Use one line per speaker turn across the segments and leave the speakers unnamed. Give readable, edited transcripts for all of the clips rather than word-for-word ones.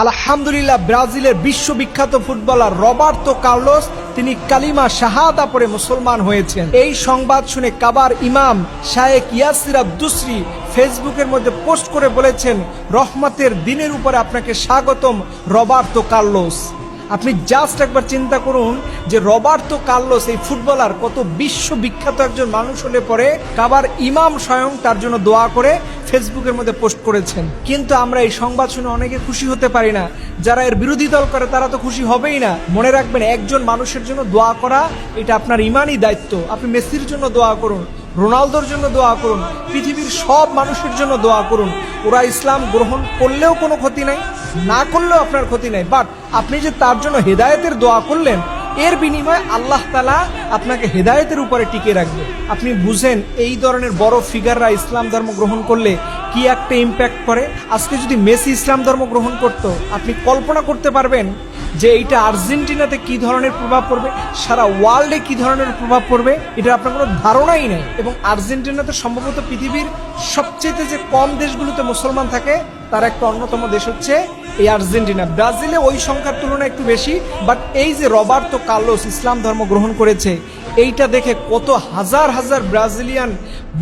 আলহামদুলিল্লাহ, ব্রাজিলের বিশ্ববিখ্যাত ফুটবলার রবার্তো কার্লোস তিনি কালিমা শাহাদা পড়ে মুসলমান হয়েছেন। এই সংবাদ শুনে কাবার ইমাম শায়েখ ইয়াসির আবদুসরি ফেসবুকের মধ্যে পোস্ট করে বলেছেন, রহমতের দিনের উপরে আপনাকে স্বাগতম রবার্তো কার্লোস। আপনি জাস্ট একবার চিন্তা করুন যে রবার্তো কার্লোস এই ফুটবলার কত বিশ্ববিখ্যাত একজন মানুষ হলে পরে কাবার ইমাম স্বয়ং তার জন্য দোয়া করে ফেসবুকের মধ্যে পোস্ট করেছেন। কিন্তু আমরা এই সংবাদ শুনে অনেকে খুশি হতে পারি না। যারা এর বিরোধী দল করে তারা তো খুশি হবেই না। মনে রাখবেন, একজন মানুষের জন্য দোয়া করা এটা আপনার ইমানই দায়িত্ব। আপনি মেসির জন্য দোয়া করুন, রোনালদোর জন্য দোয়া করুন, পৃথিবীর সব মানুষের জন্য দোয়া করুন। ওরা ইসলাম গ্রহণ করলেও কোনো ক্ষতি নাই, না করলেও আপনার ক্ষতি নাই। বাট আপনি যে তার জন্য হেদায়েতের দোয়া করলেন, এর বিনিময়ে আল্লাহ তাআলা আপনাকে হেদায়েতের উপরে টিকে রাখবে। আপনি বুঝেন এই ধরনের বড় ফিগাররা ইসলাম ধর্ম গ্রহণ করলে কি একটা ইম্প্যাক্ট করে। আজকে যদি মেসি ইসলাম ধর্ম গ্রহণ করত, আপনি কল্পনা করতে পারবেন যে এইটা আর্জেন্টিনাতে কি ধরনের প্রভাব পড়বে, সারা ওয়ার্ল্ডে কি ধরনের প্রভাব পড়বে, এটা আপনার কোনো ধারণাই নেই। এবং আর্জেন্টিনাতে সম্ভবত পৃথিবীর সবচেয়ে যে কম দেশগুলোতে মুসলমান থাকে তার একটা অন্যতম দেশ হচ্ছে এই আর্জেন্টিনা। ব্রাজিলে ওই সংখ্যার তুলনায় একটু বেশি। বাট এই যে রবার্তো কার্লোস ইসলাম ধর্ম গ্রহণ করেছে, এইটা দেখে কত হাজার হাজার ব্রাজিলিয়ান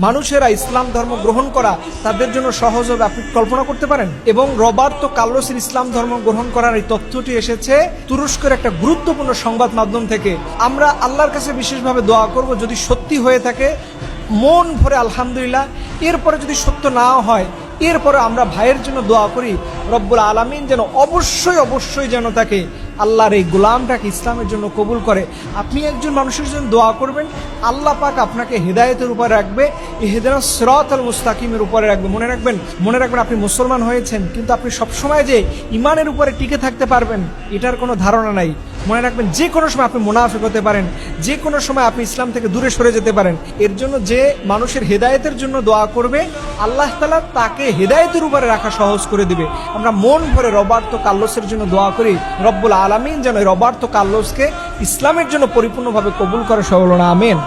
মানুষেরা ইসলাম ধর্ম গ্রহণ করা তাদের জন্য সহজ হবে, আপনি কল্পনা করতে পারেন। এবং রবার্তো কার্লোসের ইসলাম ধর্ম গ্রহণ করার এই তথ্যটি এসেছে তুরস্কের একটা গুরুত্বপূর্ণ সংবাদ মাধ্যম থেকে। আমরা আল্লাহর কাছে বিশেষভাবে দোয়া করব, যদি সত্যি হয়ে থাকে মন ভরে আলহামদুলিল্লাহ। এরপরে যদি সত্য না হয়, এরপরে আমরা ভাইয়ের জন্য দোয়া করি রব্বুল আলামিন যেন অবশ্যই যেন তাকে আল্লাহর এই গোলামটাকে ইসলামের জন্য কবুল করে। আপনি একজন মানুষের জন্য দোয়া করবেন, আল্লাহ পাক আপনাকে হেদায়েতের উপরে রাখবে, ইহদিনাস সিরাতাল মুস্তাকিমের উপরে রাখবে। মনে রাখবেন আপনি মুসলমান হয়েছেন, কিন্তু আপনি সবসময় যে ইমানের উপরে টিকে থাকতে পারবেন এটার কোনো ধারণা নাই। মনে রাখবেন, যে কোনো সময় আপনি মুনাফিক হতে পারেন, যে কোনো সময় আপনি ইসলাম থেকে দূরে সরে যেতে পারেন। এর জন্য যে মানুষের হেদায়েতের জন্য দোয়া করবে, আল্লাহ তাআলা তাকে হেদায়েতের উপরে রাখা সহজ করে দিবে। আমরা মন ভরে রবার্তো কার্লোসের জন্য দোয়া করি, রব্বুল আলামিন যেন রবার্তো কার্লোসকে ইসলামের জন্য পরিপূর্ণভাবে কবুল করে। সকল আমিন।